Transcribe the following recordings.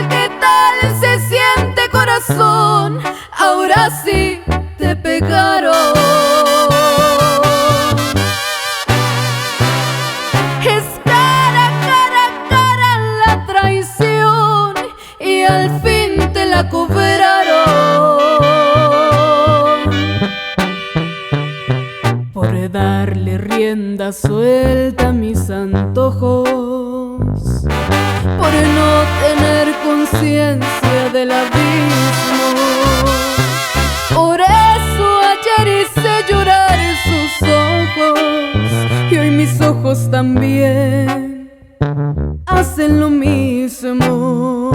qué tal se siente, corazón? Ahora sí te pegaron. Es cara, cara, cara la traición y al fin te la cobraron. Por darle rienda suelta a mis antojos, por no tener conciencia del abismo. Por eso ayer hice llorar sus ojos y hoy mis ojos también hacen lo mismo.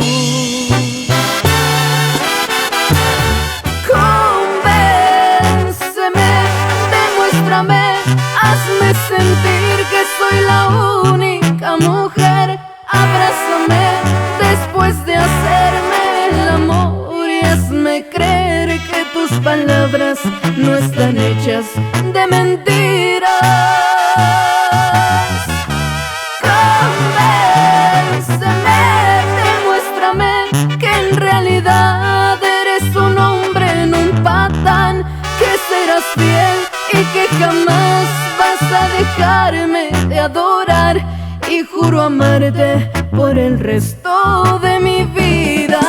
Convénceme, demuéstrame, hazme sentir que soy la única mujer. Abrázame después de hacerme el amor y hazme creer que tus palabras no están hechas de mentiras. Convénceme, demuéstrame que en realidad eres un hombre, no un patán, que serás fiel y que jamás vas a dejarme de adorar. Y juro amarte por el resto de mi vida.